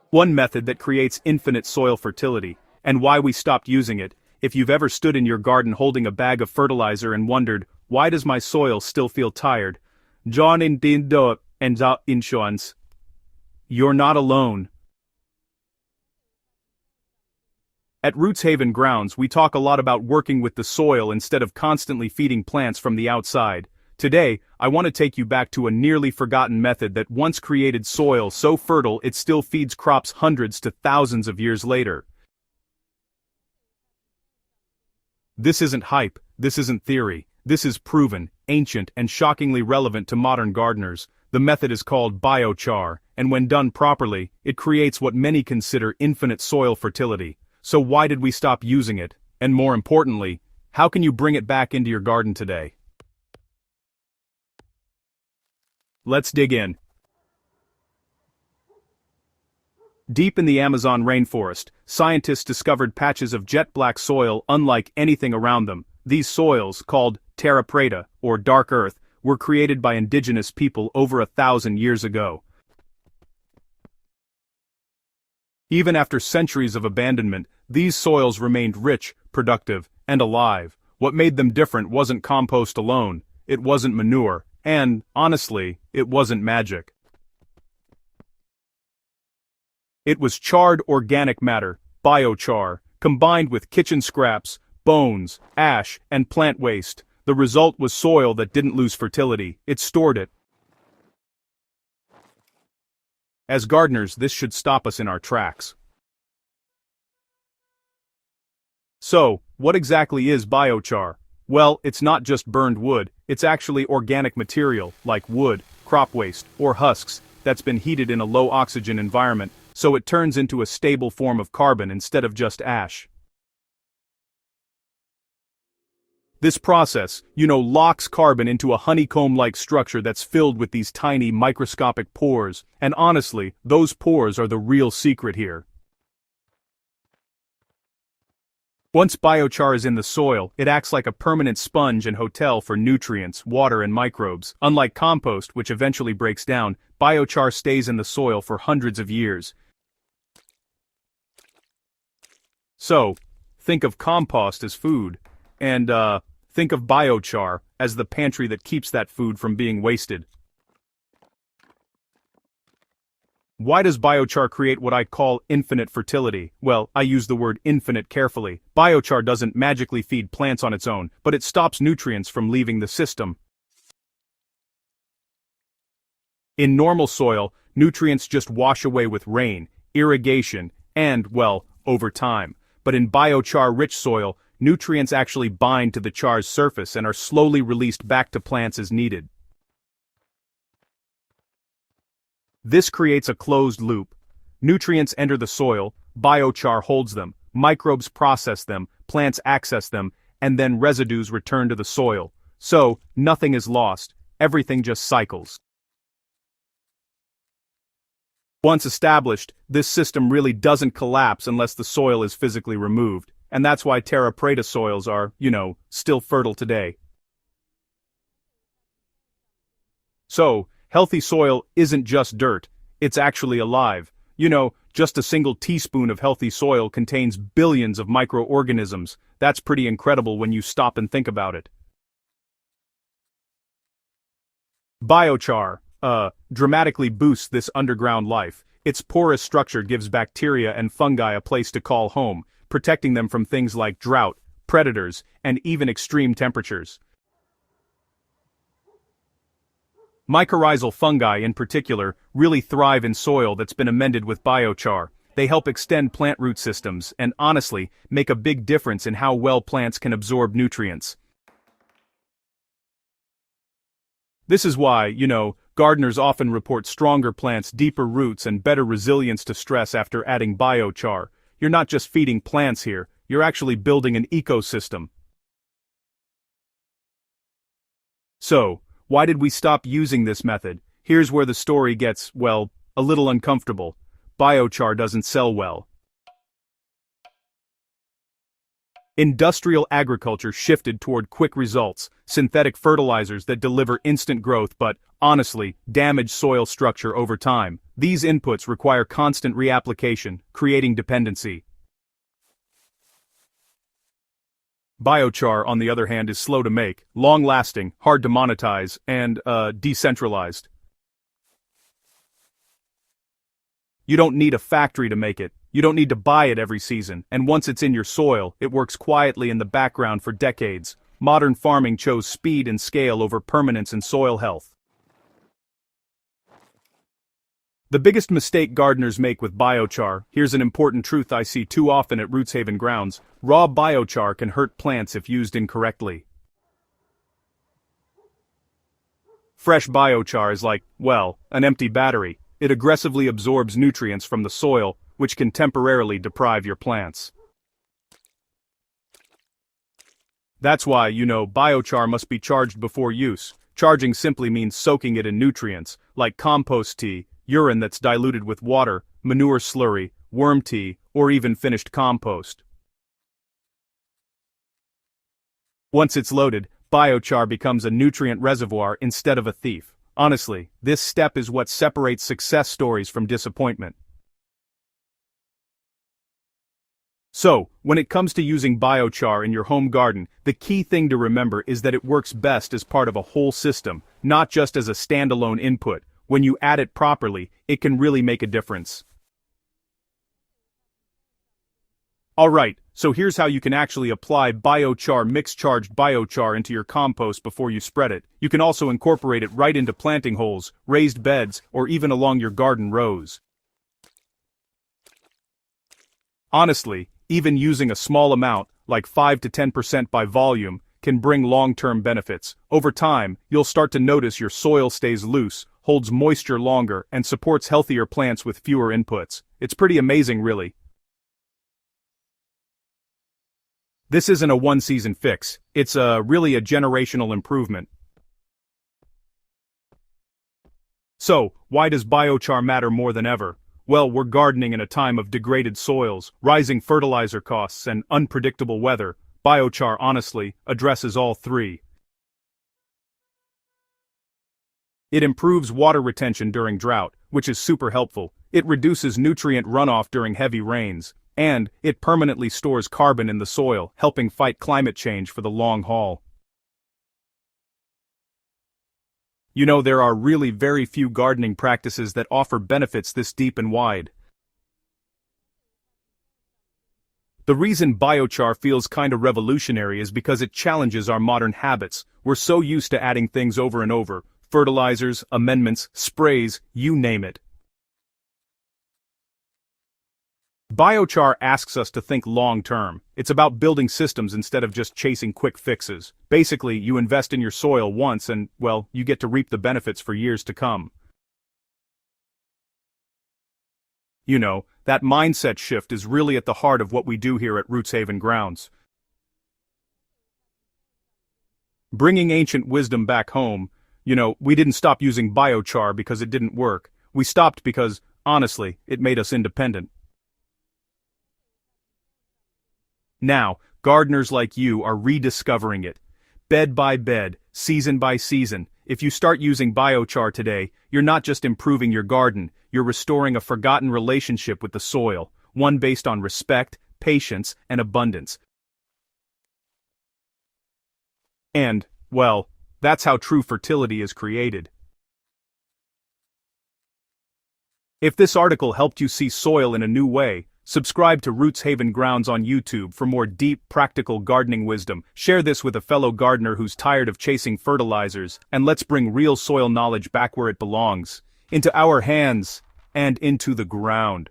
One method that creates infinite soil fertility, and why we stopped using it. If you've ever stood in your garden holding a bag of fertilizer and wondered, why does my soil still feel tired? John in Dindo and insurance. You're not alone. At RootsHaven Grounds, we talk a lot about working with the soil instead of constantly feeding plants from the outside. Today, I want to take you back to a nearly forgotten method that once created soil so fertile it still feeds crops hundreds to thousands of years later. This isn't hype, this isn't theory, this is proven, ancient, and shockingly relevant to modern gardeners. The method is called biochar, and when done properly, it creates what many consider infinite soil fertility. So why did we stop using it? And more importantly, how can you bring it back into your garden today? Let's dig in. Deep in the Amazon rainforest, scientists discovered patches of jet black soil unlike anything around them. These soils, called terra preta, or dark earth, were created by indigenous people over 1,000 years ago. Even after centuries of abandonment, these soils remained rich, productive, and alive. What made them different wasn't compost alone, it wasn't manure, and, honestly, it wasn't magic. It was charred organic matter, biochar, combined with kitchen scraps, bones, ash, and plant waste. The result was soil that didn't lose fertility, it stored it. As gardeners, this should stop us in our tracks. So, what exactly is biochar? Well, it's not just burned wood, it's actually organic material, like wood, crop waste, or husks, that's been heated in a low-oxygen environment, so it turns into a stable form of carbon instead of just ash. This process, locks carbon into a honeycomb-like structure that's filled with these tiny microscopic pores, and honestly, those pores are the real secret here. Once biochar is in the soil, it acts like a permanent sponge and hotel for nutrients, water, and microbes. Unlike compost, which eventually breaks down, biochar stays in the soil for hundreds of years. So, think of compost as food, and, think of biochar as the pantry that keeps that food from being wasted. Why does biochar create what I call infinite fertility? Well, I use the word infinite carefully. Biochar doesn't magically feed plants on its own, but it stops nutrients from leaving the system. In normal soil, nutrients just wash away with rain, irrigation, and, well, over time. But in biochar-rich soil, nutrients actually bind to the char's surface and are slowly released back to plants as needed. This creates a closed loop. Nutrients enter the soil, biochar holds them, microbes process them, plants access them, and then residues return to the soil. So, nothing is lost, everything just cycles. Once established, this system really doesn't collapse unless the soil is physically removed. And that's why terra preta soils are, still fertile today. So, healthy soil isn't just dirt, it's actually alive. Just a single teaspoon of healthy soil contains billions of microorganisms. That's pretty incredible when you stop and think about it. Biochar, dramatically boosts this underground life. Its porous structure gives bacteria and fungi a place to call home, protecting them from things like drought, predators, and even extreme temperatures. Mycorrhizal fungi, in particular, really thrive in soil that's been amended with biochar. They help extend plant root systems and, honestly, make a big difference in how well plants can absorb nutrients. This is why, gardeners often report stronger plants, deeper roots, and better resilience to stress after adding biochar. You're not just feeding plants here, you're actually building an ecosystem. So, why did we stop using this method? Here's where the story gets, well, a little uncomfortable. Biochar doesn't sell well. Industrial agriculture shifted toward quick results, synthetic fertilizers that deliver instant growth but, honestly, damage soil structure over time. these inputs require constant reapplication, creating dependency. Biochar, on the other hand, is slow to make, long-lasting, hard to monetize, and, decentralized. You don't need a factory to make it, you don't need to buy it every season, and once it's in your soil, it works quietly in the background for decades. Modern farming chose speed and scale over permanence and soil health. The biggest mistake gardeners make with biochar, here's an important truth I see too often at RootsHaven Grounds: raw biochar can hurt plants if used incorrectly. Fresh biochar is like, well, an empty battery. It aggressively absorbs nutrients from the soil, which can temporarily deprive your plants. That's why, biochar must be charged before use. Charging simply means soaking it in nutrients, like compost tea, urine that's diluted with water, manure slurry, worm tea, or even finished compost. Once it's loaded, biochar becomes a nutrient reservoir instead of a thief. Honestly, this step is what separates success stories from disappointment. So, when it comes to using biochar in your home garden, the key thing to remember is that it works best as part of a whole system, not just as a standalone input. When you add it properly, it can really make a difference. Alright, so here's how you can actually apply biochar, mixed-charged biochar into your compost before you spread it. You can also incorporate it right into planting holes, raised beds, or even along your garden rows. Honestly, even using a small amount, like 5 to 10% by volume, can bring long-term benefits. Over time, you'll start to notice your soil stays loose, holds moisture longer, and supports healthier plants with fewer inputs. It's pretty amazing, really. This isn't a one-season fix, it's really a generational improvement. So, why does biochar matter more than ever? Well, we're gardening in a time of degraded soils, rising fertilizer costs, and unpredictable weather. Biochar, honestly, addresses all three. It improves water retention during drought, which is super helpful. It reduces nutrient runoff during heavy rains. And it permanently stores carbon in the soil, helping fight climate change for the long haul. There are really very few gardening practices that offer benefits this deep and wide. The reason biochar feels kinda revolutionary is because it challenges our modern habits. We're so used to adding things over and over: fertilizers, amendments, sprays, you name it. Biochar asks us to think long-term. It's about building systems instead of just chasing quick fixes. Basically, you invest in your soil once and, well, you get to reap the benefits for years to come. That mindset shift is really at the heart of what we do here at RootsHaven Grounds. Bringing ancient wisdom back home, we didn't stop using biochar because it didn't work. We stopped because, honestly, it made us independent. Now, gardeners like you are rediscovering it. Bed by bed, season by season. If you start using biochar today, you're not just improving your garden, you're restoring a forgotten relationship with the soil, one based on respect, patience, and abundance. And, well, that's how true fertility is created. If this article helped you see soil in a new way, subscribe to RootsHaven Grounds on YouTube for more deep, practical gardening wisdom. Share this with a fellow gardener who's tired of chasing fertilizers, and let's bring real soil knowledge back where it belongs, into our hands and into the ground.